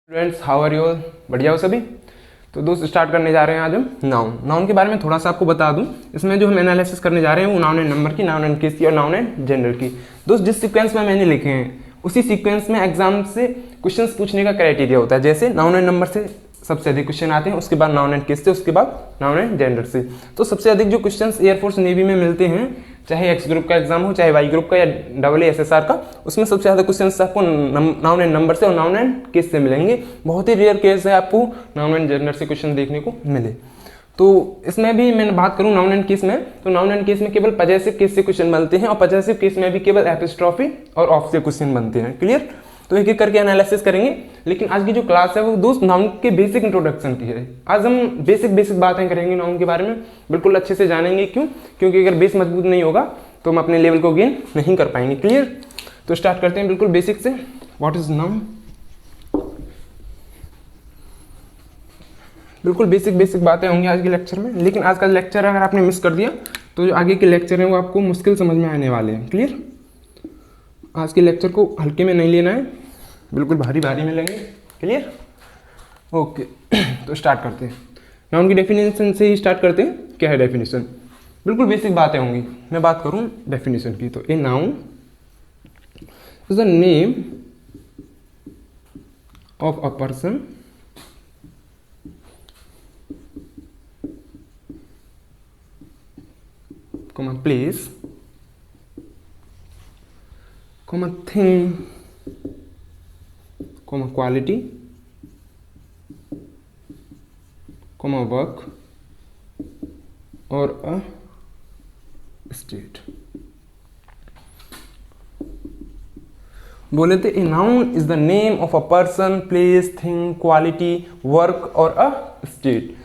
Students, how are you all? बढ़िया हो सभी? तो दोस्त स्टार्ट करने जा रहे हैं आज हम नाउन के बारे में थोड़ा सा आपको बता दूं। इसमें जो हम एनालिसिस करने जा रहे हैं वो नाउन एंड नंबर की, नाउन एंड केस की और नाउन एंड जेंडर की। दोस्त जिस सीक्वेंस में मैंने लिखे हैं उसी सीक्वेंस में एग्जाम से क्वेश्चंस पूछने का क्राइटेरिया होता है। जैसे नाउन एंड नंबर से सबसे अधिक क्वेश्चन आते हैं, उसके बाद नाउन एंड केस से, उसके बाद नाउन एंड जेंडर से। तो सबसे अधिक जो क्वेश्चंस एयरफोर्स नेवी में मिलते हैं, चाहे एक्स ग्रुप का एग्जाम हो चाहे वाई ग्रुप का या AA SSR का, उसमें सबसे ज़्यादा क्वेश्चंस आपको नाउन एंड नंबर से और नाउन एंड केस से मिलेंगे। बहुत ही रेयर केस है आपको नाउन एंड जेंडर से क्वेश्चन देखने को मिले। तो इसमें भी मैं बात करूं नाउन एंड केस में, तो नाउन एंड केस में केवल पजेसिव केस से क्वेश्चन बनते हैं और पजेसिव केस में भी केवल एपिस्ट्रॉफी और ऑफ से क्वेश्चन बनते हैं। क्लियर? तो एक एक करके एनालिसिस करेंगे, लेकिन आज की जो क्लास है वो दोस्त नाउन के बेसिक इंट्रोडक्शन की है। आज हम बेसिक बातें करेंगे नाउन के बारे में, बिल्कुल अच्छे से जानेंगे। क्यों? क्योंकि अगर बेस मजबूत नहीं होगा तो हम अपने लेवल को गेन नहीं कर पाएंगे। क्लियर? तो स्टार्ट करते हैं बिल्कुल बेसिक से। What is noun? बिल्कुल बेसिक बातें होंगी आज के लेक्चर में, लेकिन आज का लेक्चर अगर आपने मिस कर दिया तो जो आगे के लेक्चर हैं वो आपको मुश्किल समझ में आने वाले हैं। क्लियर? आज के लेक्चर को हल्के में नहीं लेना है, बिल्कुल भारी में लेंगे। क्लियर? ओके। तो स्टार्ट करते हैं। नाउन की डेफिनेशन से ही स्टार्ट करते हैं। क्या है डेफिनेशन? बिल्कुल बेसिक बातें होंगी। मैं बात करूं डेफिनेशन की, तो a noun is the name of a person comma place comma thing comma quality comma work or a state। बोले थे a noun is the name of a person, place, thing, quality, work और a state.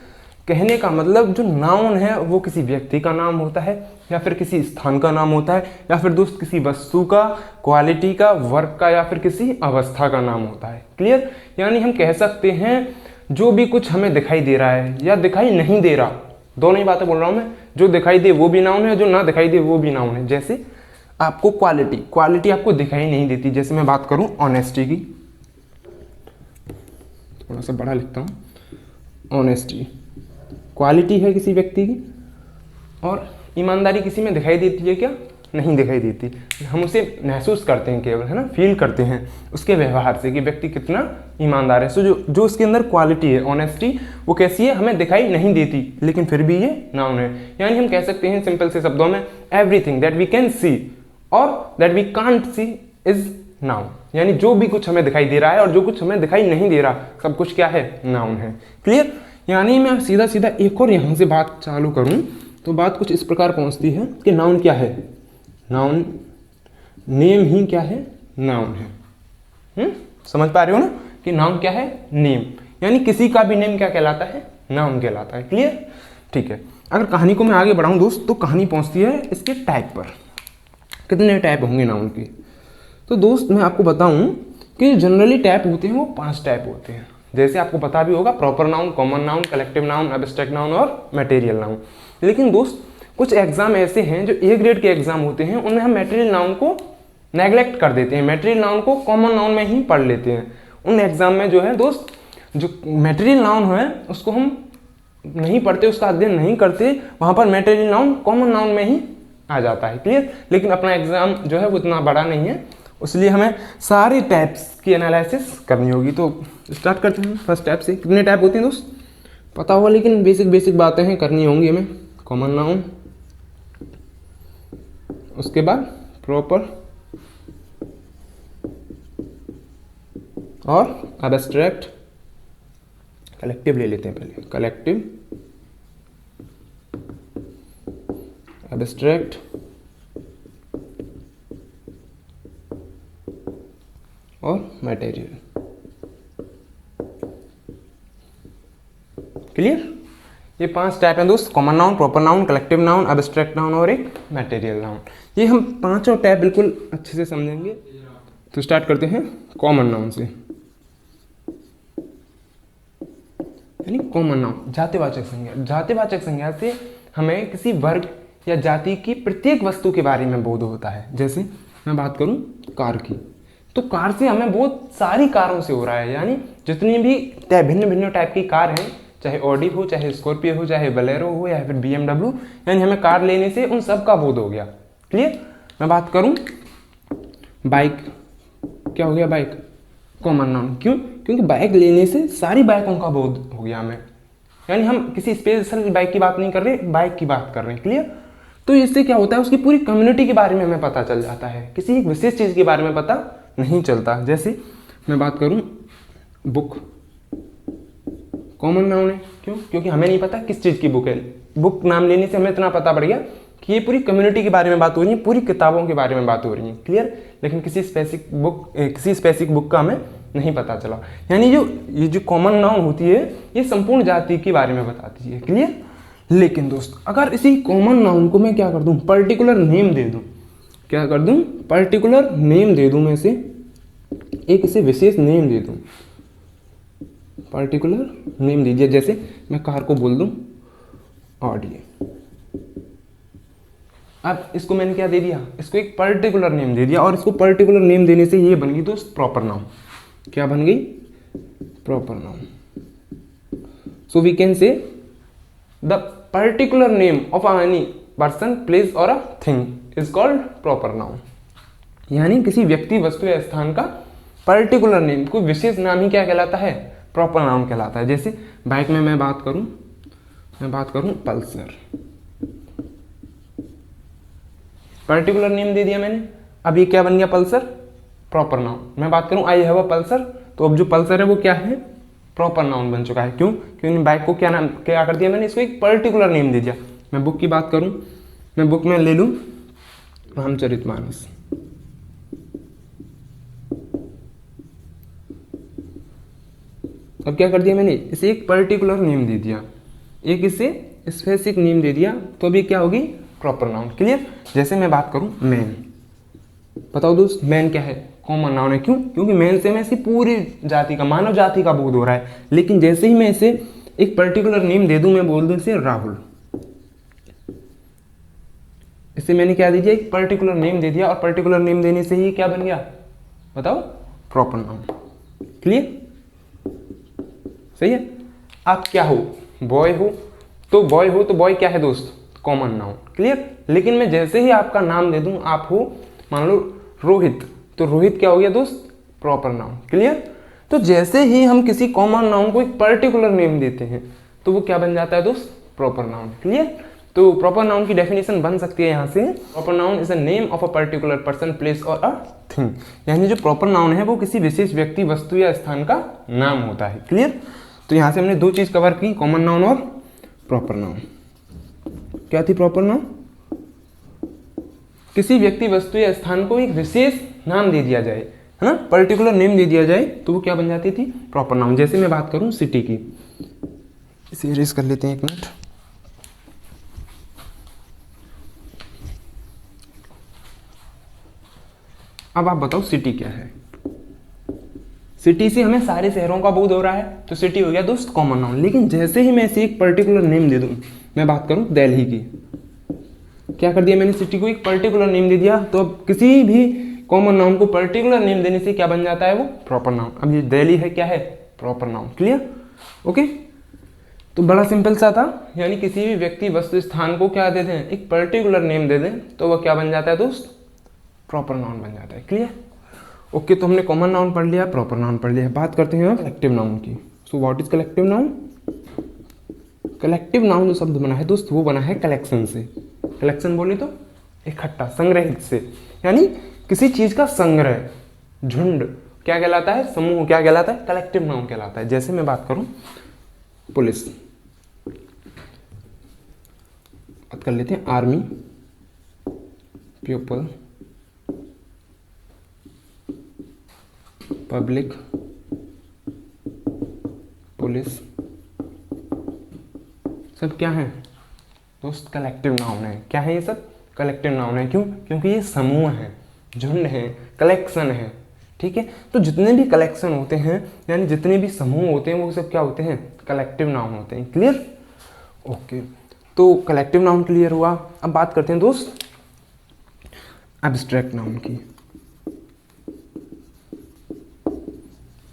कहने का मतलब जो noun है वो किसी व्यक्ति का नाम होता है या फिर किसी स्थान का नाम होता है या फिर दोस्त किसी वस्तु का, क्वालिटी का, वर्क का या फिर किसी अवस्था का नाम होता है। क्लियर? यानी हम कह सकते हैं जो भी कुछ हमें दिखाई दे रहा है या दिखाई नहीं दे रहा, दोनों ही बातें बोल रहा हूं मैं। जो दिखाई दे वो भी नाउन है, जो ना दिखाई दे वो भी नाउन है। जैसे आपको क्वालिटी आपको दिखाई नहीं देती। जैसे मैं बात करूं ऑनेस्टी की, थोड़ा सा बड़ा लिखता हूं। ऑनेस्टी क्वालिटी है किसी व्यक्ति की, और ईमानदारी किसी में दिखाई देती है क्या? नहीं दिखाई देती। हम उसे महसूस करते हैं केवल, है ना, फील करते हैं उसके व्यवहार से कि व्यक्ति कितना ईमानदार है। सो जो उसके अंदर क्वालिटी है, ऑनेस्टी, वो कैसी है? हमें दिखाई नहीं देती, लेकिन फिर भी ये नाउन है। यानी हम कह सकते हैं सिंपल से शब्दों में, everything that we can see और that we can't see is noun. यानी जो भी कुछ हमें दिखाई दे रहा है और जो कुछ हमें दिखाई नहीं दे रहा, सब कुछ क्या है? नाउन है। क्लियर? यानी मैं सीधा एक और यहां से बात चालू करूं तो बात कुछ इस प्रकार पहुंचती है कि नाउन क्या है? नाउन नेम ही क्या है? नाउन है। समझ पा रहे हो ना कि नाउन क्या है? नेम। यानी किसी का भी नेम क्या कहलाता है? नाउन कहलाता है। क्लियर? ठीक है। अगर कहानी को मैं आगे बढ़ाऊं दोस्त, तो कहानी पहुंचती है इसके टाइप पर। कितने टाइप होंगे नाउन के? तो दोस्त मैं आपको बताऊं कि जनरली टाइप होते हैं वो 5 टाइप होते हैं। जैसे आपको पता भी होगा, proper noun, common noun, collective noun, abstract noun और मटेरियल नाउन। लेकिन दोस्त कुछ एग्जाम ऐसे हैं जो A ग्रेड के एग्जाम होते हैं, उनमें हम मटेरियल नाउन को नेग्लेक्ट कर देते हैं, मटेरियल नाउन को कॉमन नाउन में ही पढ़ लेते हैं। उन एग्जाम में जो है दोस्त, जो मटेरियल नाउन है उसको हम नहीं पढ़ते, उसका अध्ययन नहीं करते, वहां पर मटेरियल नाउन कॉमन नाउन में ही आ जाता है। क्लियर? लेकिन अपना एग्जाम जो है वो इतना बड़ा नहीं है, इसलिए हमें सारे टाइप्स की एनालिसिस करनी होगी। तो स्टार्ट करते हैं फर्स्ट टाइप से। कितने टाइप होते हैं दोस्त? पता होगा, लेकिन बेसिक बातें हैं, करनी होंगी हमें। कॉमन नाउन, उसके बाद प्रॉपर और एब्स्ट्रैक्ट। कलेक्टिव ले लेते हैं पहले। कलेक्टिव, एब्स्ट्रैक्ट और मटेरियल। क्लियर? ये 5 टाइप हैं दोस्त, common noun, proper noun, collective noun, abstract noun और एक मटेरियल नाउन। ये हम 5 टाइप बिल्कुल अच्छे से समझेंगे। तो स्टार्ट करते हैं कॉमन नाउन से। यानी कॉमन नाउन जातिवाचक संज्ञा। जातिवाचक संज्ञा से हमें किसी वर्ग या जाति की प्रत्येक वस्तु के बारे में बोध होता है। जैसे मैं बात करूं कार की, तो कार से हमें बहुत सारी कारों से हो रहा है, यानी जितनी भी भिन्न भिन्न टाइप की कार हैं, चाहे ऑडी हो, चाहे स्कॉर्पियो हो, चाहे बलेरो हो, या फिर BMW, यानी हमें कार लेने से उन सब का बोध हो गया। क्लियर। मैं बात करूं बाइक, क्या हो गया बाइक, कॉमन नाउन। क्यों? क्योंकि बाइक लेने से सारी बाइकों का बोध हो गया हमें, यानी हम किसी स्पेशल बाइक की बात नहीं कर रहे, बाइक की बात कर रहे हैं। क्लियर। तो इससे क्या होता है, उसकी पूरी कम्युनिटी के बारे में हमें पता चल जाता है, किसी एक विशेष चीज़ के बारे में पता नहीं चलता। जैसे मैं बात करूं बुक, कॉमन नाउन है। क्यों? क्योंकि हमें नहीं पता किस चीज़ की बुक है, बुक नाम लेने से हमें इतना पता पड़ गया कि ये पूरी कम्युनिटी के बारे में बात हो रही है, पूरी किताबों के बारे में बात हो रही है। क्लियर। लेकिन किसी स्पेसिफिक बुक का हमें नहीं पता चला। यानी ये जो कॉमन नाउन होती है, ये संपूर्ण जाति के बारे में बताती है। क्लियर। लेकिन दोस्त, अगर इसी कॉमन नाउन को मैं क्या कर दूं, पर्टिकुलर नेम दे दूं, क्या कर दूं, पर्टिकुलर नेम दे दूं, मैं इसे एक इसे विशेष नेम दे दूं, पर्टिकुलर नेम दीजिए। जैसे मैं कार को बोल दूं ऑडी, अब इसको मैंने क्या दे दिया, इसको एक पर्टिकुलर नेम दे दिया, और इसको पर्टिकुलर नेम देने से ये बन गई दोस्त प्रॉपर नाउन। क्या बन गई? Proper noun. So we can say the particular name of any person, place और a thing is called proper noun. यानी किसी व्यक्ति, वस्तु या स्थान का पर्टिकुलर नेम, कोई विशेष नाम ही क्या कहलाता है, प्रॉपर नाउन कहलाता है। जैसे बाइक में मैं बात करूं पल्सर, पर्टिकुलर नेम दे दिया मैंने, अब ये क्या बन गया, पल्सर, प्रॉपर नाउन। मैं बात करूं आई हैव अ पल्सर, तो अब जो पल्सर है वो क्या है, प्रॉपर नाउन बन चुका है। क्यों? क्योंकि बाइक को क्या कर दिया मैंने, इसको एक पर्टिकुलर नेम दे दिया। मैं बुक की बात करूं, मैं बुक में ले लूं रामचरितमानस, अब क्या कर दिया मैंने, इसे एक पर्टिकुलर नेम दे दिया, एक इसे स्पेसिफिक नेम दे दिया, तो अभी क्या होगी, प्रॉपर नाउन। क्लियर। जैसे मैं बात करूं मैन, बताओ दोस्त मैन क्या है, कॉमन नाउन है। क्यों? क्योंकि मैन से मैं इसकी पूरी जाति का, मानव जाति का बोध हो रहा है। लेकिन जैसे ही मैं इसे एक पर्टिकुलर नेम दे दूं, मैं बोल दूं इसे राहुल, इसे मैंने क्या दे दिया, एक पर्टिकुलर नेम दे दिया, और पर्टिकुलर नेम देने से ही क्या बन गया, बताओ, प्रॉपर नाउन। क्लियर। सही है। आप क्या हो, बॉय हो, तो बॉय क्या है दोस्त, कॉमन नाउन। क्लियर। लेकिन मैं जैसे ही आपका नाम दे दूं, आप हो मान लो रोहित, तो रोहित क्या हो गया दोस्त, प्रॉपर नाउन। क्लियर। तो जैसे ही हम किसी कॉमन नाउन को एक पर्टिकुलर नेम देते हैं, तो वो क्या बन जाता है दोस्त, प्रॉपर नाउन। क्लियर। तो प्रॉपर नाउन की डेफिनेशन बन सकती है यहाँ से, proper noun is a name of a particular person, place और अ थिंग। यानी जो प्रॉपर नाउन है वो किसी विशेष व्यक्ति, वस्तु या स्थान का नाम होता है। क्लियर। तो यहाँ से हमने दो चीज कवर की, कॉमन नाउन और प्रॉपर नाउन। क्या थी प्रॉपर नाउन, किसी व्यक्ति, वस्तु या स्थान को एक विशेष नाम दे दिया जाए, है ना, पर्टिकुलर नेम दे दिया जाए, तो वो क्या बन जाती थी, प्रॉपर नाउन। जैसे मैं बात करूं सिटी की, इसे इरेज कर लेते हैं एक मिनट। अब आप बताओ सिटी क्या है। सिटी से हमें सारे शहरों का बोध हो रहा है, तो सिटी हो गया दोस्त कॉमन नाउन। लेकिन जैसे ही मैं इसे एक पर्टिकुलर नेम दे दूं, मैं बात करूं दिल्ली की, क्या कर दिया मैंने, सिटी को एक पर्टिकुलर नेम दे दिया, तो अब किसी भी कॉमन नाउन को पर्टिकुलर नेम देने से क्या बन जाता है, वो प्रॉपर नाउन। अब ये दिल्ली है, क्या है, प्रॉपर नाउन। क्लियर। ओके। तो बड़ा सिंपल सा था, यानी किसी भी व्यक्ति, वस्तु, स्थान को क्या दे दें, एक पर्टिकुलर नेम दे दें, तो वह क्या बन जाता है दोस्त, प्रॉपर नाउन बन जाता है। क्लियर। ओके। तो हमने कॉमन नाउन पढ़ लिया, प्रॉपर नाउन पढ़ लिया, बात करते हैं कलेक्टिव नाउन की। So what is collective noun. Collective noun जो शब्द बना है दोस्त, वो बना है कलेक्शन से। कलेक्शन बोले तो इकट्ठा, संग्रहित से, यानी किसी चीज का संग्रह, झुंड क्या कहलाता है, समूह क्या कहलाता है, कलेक्टिव नाउन कहलाता है। जैसे मैं बात करूं पुलिस, बात कर लेते हैं आर्मी, पीपल, पब्लिक, पुलिस, सब क्या है दोस्त, कलेक्टिव नाउन है। क्या है ये सब, कलेक्टिव नाउन है। क्यों? क्योंकि ये समूह है, झुंड है, कलेक्शन है। ठीक है। तो जितने भी कलेक्शन होते हैं, यानी जितने भी समूह होते हैं, वो सब क्या होते हैं, कलेक्टिव नाउन होते हैं। क्लियर। ओके। तो कलेक्टिव नाउन क्लियर हुआ। अब बात करते हैं दोस्त एब्स्ट्रैक्ट नाउन की।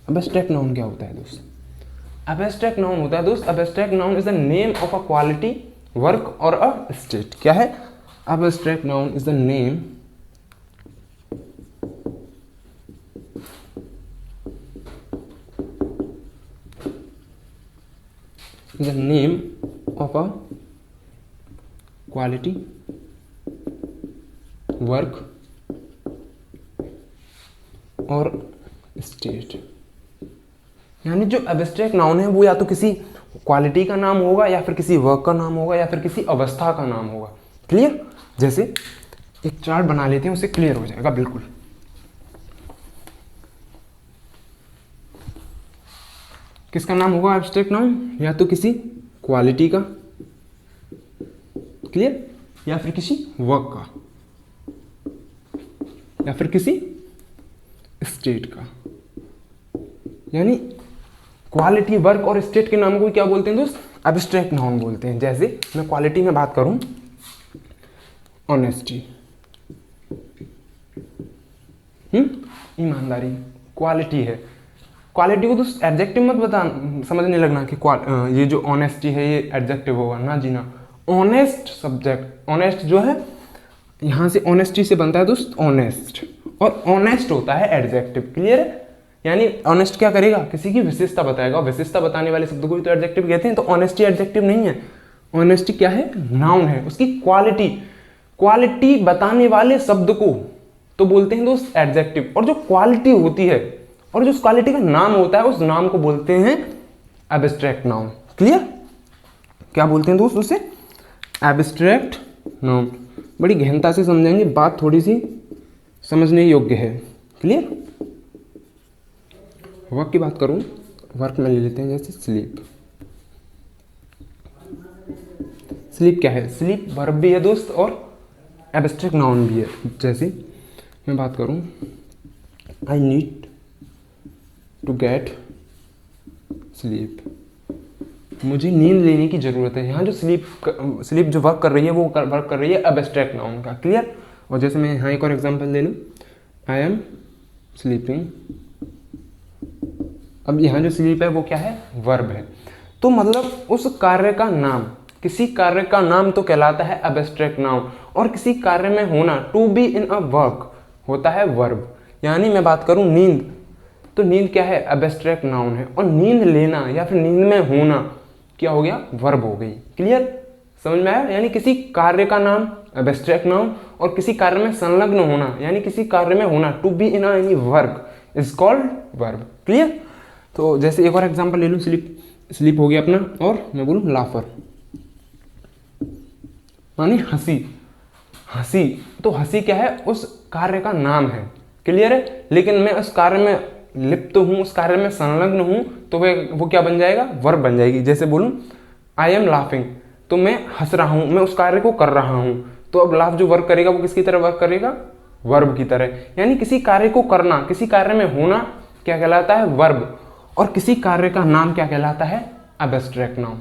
एब्स्ट्रैक्ट नाउन क्या होता है दोस्त? एब्स्ट्रैक्ट नाउन होता है दोस्त, abstract noun is the name of a quality, work और अ स्टेट। क्या है? Abstract noun is the name of a quality, work और स्टेट। यानी जो एब्स्ट्रैक्ट नाउन है वो या तो किसी क्वालिटी का नाम होगा, या फिर किसी वर्क का नाम होगा, या फिर किसी अवस्था का नाम होगा। क्लियर? जैसे एक चार्ट बना लेते हैं, उससे क्लियर हो जाएगा बिल्कुल। किसका नाम होगा एब्स्ट्रैक्ट नाउन? या तो किसी क्वालिटी का, क्लियर, या फिर किसी वर्क का, या फिर किसी स्टेट का। यानी क्वालिटी, वर्क और स्टेट के नाम को क्या बोलते हैं दोस्त? एब्स्ट्रैक्ट नाउन बोलते हैं। जैसे मैं क्वालिटी में बात करूं, ऑनेस्टी, ईमानदारी क्वालिटी है। क्वालिटी को तो एडजेक्टिव मत बता, समझने लगना कि ये जो ऑनेस्टी है ये एडजेक्टिव होगा, ना जी ना। ऑनेस्ट सब्जेक्ट, ऑनेस्ट जो है यहाँ से ऑनेस्टी से बनता है दोस्त ऑनेस्ट, और ऑनेस्ट होता है एडजेक्टिव। क्लियर है? यानी ऑनेस्ट क्या करेगा? किसी की विशेषता बताएगा, विशेषता बताने वाले शब्द को भी तो एडजेक्टिव कहते हैं। तो ऑनेस्टी एडजेक्टिव नहीं है, ऑनेस्टी क्या है? नाउन है। उसकी क्वालिटी, क्वालिटी बताने वाले शब्द को तो बोलते हैं दोस्त एडजेक्टिव, और जो क्वालिटी होती है और जो उस क्वालिटी का नाम होता है उस नाम को बोलते हैं एब्स्ट्रैक्ट नाउन। क्लियर? क्या बोलते हैं दोस्त उसे? Abstract noun. बड़ी गहनता से समझेंगे, बात थोड़ी सी समझने योग्य है। क्लियर? वर्क की बात करूं, वर्क में ले लेते हैं जैसे स्लीप। स्लीप क्या है? स्लीप वर्ब भी है दोस्त और एब्स्ट्रैक्ट नाउन भी है। जैसे मैं बात करूं, I need to get sleep, मुझे नींद लेने की जरूरत है। यहाँ जो स्लीप जो वर्क कर रही है वो वर्क कर रही है एब्स्ट्रैक्ट नाउन का। क्लियर? और जैसे मैं यहाँ एक और एग्जांपल ले लूँ, आई एम स्लीपिंग। अब यहाँ जो स्लीप है वो क्या है? वर्ब है। तो मतलब उस कार्य का नाम, किसी कार्य का नाम तो कहलाता है एब्स्ट्रैक्ट नाउन, और किसी कार्य में होना, to be in a work, होता है वर्ब। यानी मैं बात करूँ नींद, तो नींद क्या है? एब्स्ट्रैक्ट नाउन है। और नींद लेना या फिर नींद में होना क्या हो गया? वर्ब हो गई। क्लियर? समझ में आया? यानी किसी कार्य का नाम एब्स्ट्रैक्ट नाउन, और किसी कार्य में संलग्न होना यानी किसी कार्य में होना, to be in any work is called verb. Clear? तो जैसे एक और एग्जांपल ले लूँ, स्लीप हो गया अपना, और मैं बोलूँ लाफर, मानी हंसी। हंसी, तो हंसी क्या है? उस कार्य का नाम है। क्लियर है? लेकिन मैं उस कार्य में लिप्त हूँ, उस कार्य में संलग्न हूँ, तो वो क्या बन जाएगा? वर्ब बन जाएगी। जैसे बोलूँ आई एम लाफिंग, तो मैं हंस रहा हूँ, मैं उस कार्य को कर रहा हूँ। तो अब लाफ जो वर्क करेगा वो किसकी तरह वर्क करेगा? वर्ब की तरह। यानी किसी कार्य को करना, किसी कार्य में होना क्या कहलाता है? वर्ब। और किसी कार्य का नाम क्या कहलाता है? Abstract noun.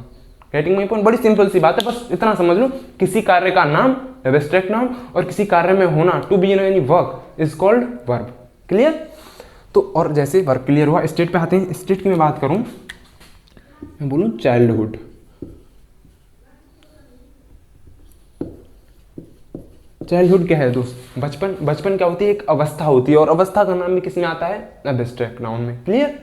Getting my point? बड़ी सिंपल सी बात है, बस इतना समझ लो। किसी कार्य का नाम एब्स्ट्रैक्ट नाउन, और किसी कार्य में होना, to be in any work is called verb. Clear? तो और जैसे वर्क क्लियर हुआ, स्टेट पे आते हैं। स्टेट की मैं बात करूं, मैं बोलूं चाइल्डहुड। चाइल्डहुड क्या है दोस्त? बचपन। बचपन क्या होती है? एक अवस्था होती है, और अवस्था का नाम भी किस में आता है? एब्स्ट्रैक्ट नाउन में। क्लियर?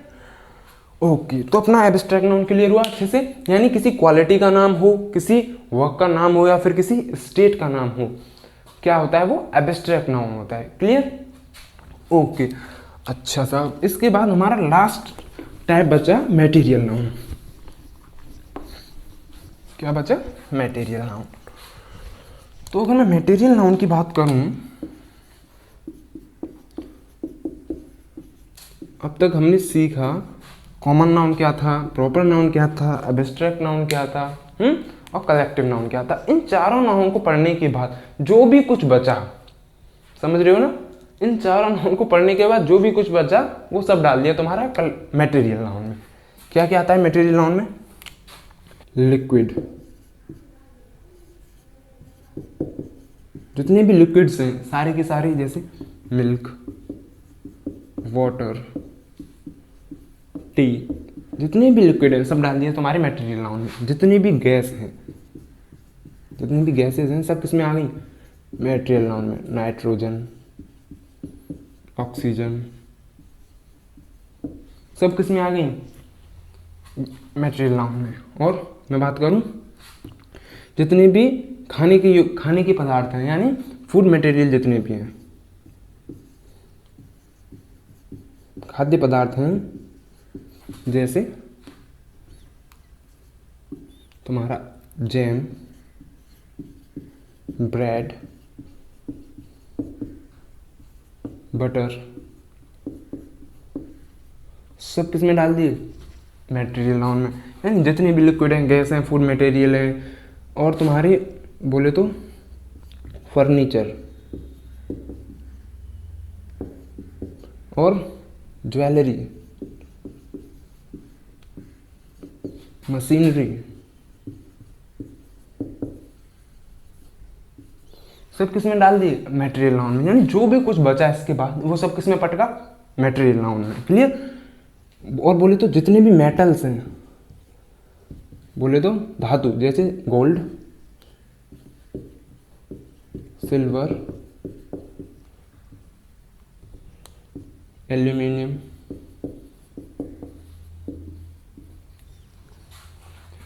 ओके, तो अपना एब्स्ट्रैक्ट नाउन क्लियर हुआ अच्छे से। यानी किसी क्वालिटी का नाम हो, किसी वर्क का नाम हो, या फिर किसी स्टेट का नाम हो, क्या होता है? वो एब्स्ट्रैक्ट नाउन होता है। क्लियर? ओके, अच्छा साहब, इसके बाद हमारा लास्ट टाइप बचा मटेरियल नाउन। क्या बचा? Material noun. तो अगर मैं मटेरियल नाउन की बात करूं, अब तक हमने सीखा कॉमन नाउन क्या था, प्रॉपर नाउन क्या था, एब्स्ट्रैक्ट नाउन क्या था, और कलेक्टिव नाउन क्या था। इन चारों नाउन को पढ़ने के बाद जो भी कुछ बचा, समझ रहे हो ना, इन चारों नाउन को पढ़ने के बाद जो भी कुछ बचा वो सब डाल दिया तुम्हारा मटेरियल नाउन में। क्या क्या आता है मटेरियल नाउन में? लिक्विड, जितने भी लिक्विड्स हैं सारे के सारे, जैसे मिल्क, वाटर, टी, जितने भी लिक्विड है सब डाल दिए तुम्हारे मटेरियल नाउन में। जितनी भी गैस हैं, जितनी भी गैसेज हैं सब किसमें आ गई, मटेरियल नाउन में। नाइट्रोजन, ऑक्सीजन, सब किसमें आ गई, मटेरियल नाउन में। और मैं बात करूं जितने भी खाने के पदार्थ हैं यानी फूड मटेरियल जितने भी हैं, खाद्य पदार्थ हैं, जैसे तुम्हारा जैम, ब्रेड, बटर, सब किस में डाल दिए, मटेरियल नाउन में। यानी जितने भी लिक्विड हैं, गैस हैं, फूड मटेरियल है, और तुम्हारे बोले तो फर्नीचर और ज्वेलरी, मशीनरी, सब किस में डाल दिए, मटेरियल नाउन में। यानी जो भी कुछ बचा इसके बाद वो सब किस में पटका, मटेरियल नाउन में। क्लियर। और बोले तो जितने भी मेटल्स हैं, बोले तो धातु, जैसे गोल्ड, सिल्वर, एल्यूमिनियम,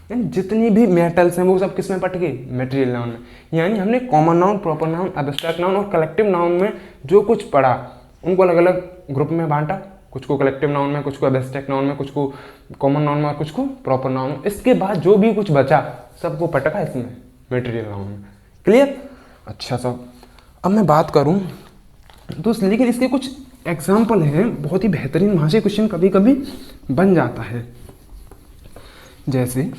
यानी जितनी भी मेटल्स हैं वो सब किस में पट गए, मटेरियल नाउन में। यानी हमने common noun, proper noun, abstract noun और कलेक्टिव नाउन में जो कुछ पढ़ा उनको अलग अलग ग्रुप में बांटा, कुछ को कलेक्टिव नाउन में, कुछ को एब्स्ट्रैक्ट नाउन में, कुछ को कॉमन नाउन में और कुछ को प्रॉपर नाउन में। इसके बाद जो भी कुछ बचा सबको पटका इसमें, मटेरियल नाउन में। क्लियर। अच्छा सब, अब मैं बात करूं दोस्त, लेकिन इसके कुछ एग्जाम्पल हैं बहुत ही बेहतरीन, वहाँ से क्वेश्चन कभी कभी बन जाता है। जैसे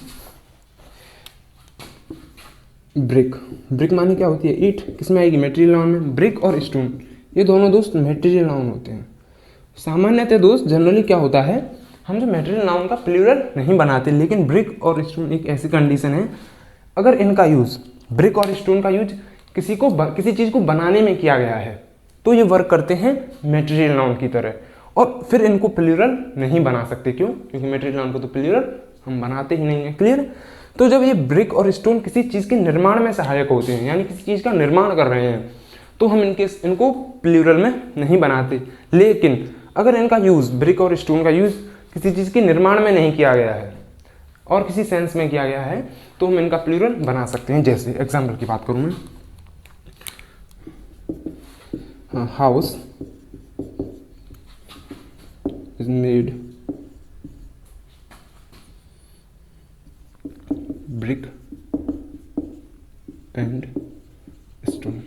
ब्रिक, ब्रिक माने क्या होती है, ईंट, किसमें आएगी, मटेरियल नाउन में। ब्रिक और स्टोन ये दोनों दोस्त मटेरियल नाउन होते हैं। सामान्यतः दोस्त जनरली क्या होता है, हम जो मटेरियल नाउन का प्लूरल नहीं बनाते, लेकिन ब्रिक और स्टोन एक ऐसी कंडीशन है अगर इनका यूज, ब्रिक और स्टोन का यूज किसी चीज़ को बनाने में किया गया है तो ये वर्क करते हैं मटेरियल नाउन की तरह, और फिर इनको प्लूरल नहीं बना सकते। क्यों? क्योंकि मटेरियल नाउन को तो प्लूरल हम बनाते ही नहीं है। क्लियर। तो जब ये ब्रिक और स्टोन किसी चीज़ के निर्माण में सहायक होते हैं, यानी किसी चीज़ का निर्माण कर रहे हैं, तो हम इनको प्लूरल में नहीं बनाते। लेकिन अगर इनका यूज़, ब्रिक और स्टोन का यूज़ किसी चीज़ के निर्माण में नहीं किया गया है और किसी सेंस में किया गया है, तो हम इनका प्लूरल बना सकते हैं। जैसे एग्जाम्पल की बात करूँ मैं, house is made brick and stone.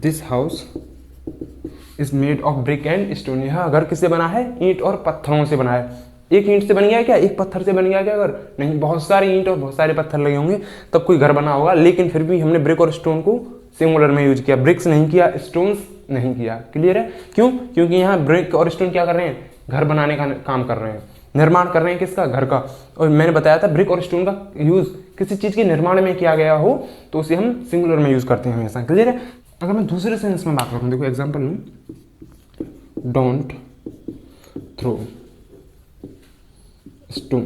This house is made of brick and stone. यह घर किससे बना है, ईंट और पत्थरों से बना है। एक ईंट से बन गया क्या, एक पत्थर से बन गया क्या घर, नहीं, बहुत सारे ईंट और बहुत सारे पत्थर लगे होंगे तब कोई घर बना होगा। लेकिन फिर भी हमने ब्रिक और स्टोन को सिंगुलर में यूज किया, ब्रिक्स नहीं किया, स्टोन्स नहीं किया। क्लियर है। क्यों? क्योंकि यहाँ ब्रिक और स्टोन क्या कर रहे हैं, घर बनाने का काम कर रहे हैं, निर्माण कर रहे हैं किसका, घर का। और मैंने बताया था ब्रिक और स्टोन का यूज किसी चीज के निर्माण में किया गया हो तो उसे हम सिंगुलर में यूज करते हैं हमेशा। क्लियर है। अगर मैं दूसरे सेंस में बात करूं, देखो एग्जांपल में, don't throw stone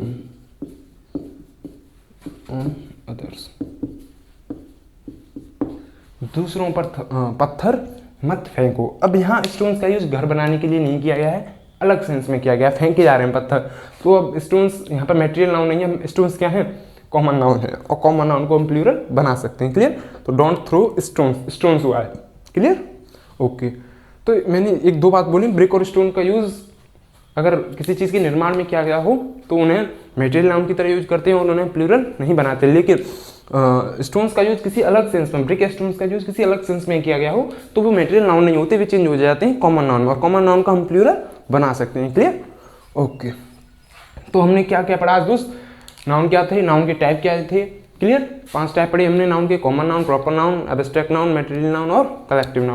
on others, दूसरों पर पत्थर मत फेंको। अब यहाँ स्टोन्स का यूज घर बनाने के लिए नहीं किया गया है, अलग सेंस में किया गया, फेंके जा रहे हैं पत्थर। तो अब स्टोन्स यहाँ पर मटेरियल नाउन नहीं है, स्टोन्स क्या है, कॉमन नाउन है, और कॉमन नाउन को हम प्लूरल बना सकते हैं। क्लियर। तो डोंट थ्रो स्टोन्स, स्टोन्स हुआ है। क्लियर। ओके। तो मैंने एक दो बात बोली, ब्रिक और स्टोन का यूज अगर किसी चीज़ के निर्माण में किया गया हो तो उन्हें मटेरियल नाउन की तरह यूज करते हैं और उन्हें प्लूरल नहीं बनाते। लेकिन स्टोन्स का यूज किसी अलग सेंस में, ब्रिक स्टोन्स का यूज किसी अलग सेंस में किया गया हो तो वो मटेरियल नाउन नहीं होते, वे चेंज हो जाते हैं कॉमन नाउन में, और कॉमन नाउन का हम प्लूरल बना सकते हैं। क्लियर। ओके। तो हमने क्या क्या पढ़ा आज दोस्त, नाउन क्या थे, नाउन के टाइप क्या थे। क्लियर। 5 टाइप पढ़े हमने नाउन के, common noun, proper noun, abstract noun, material noun और कलेक्टिव नाउन।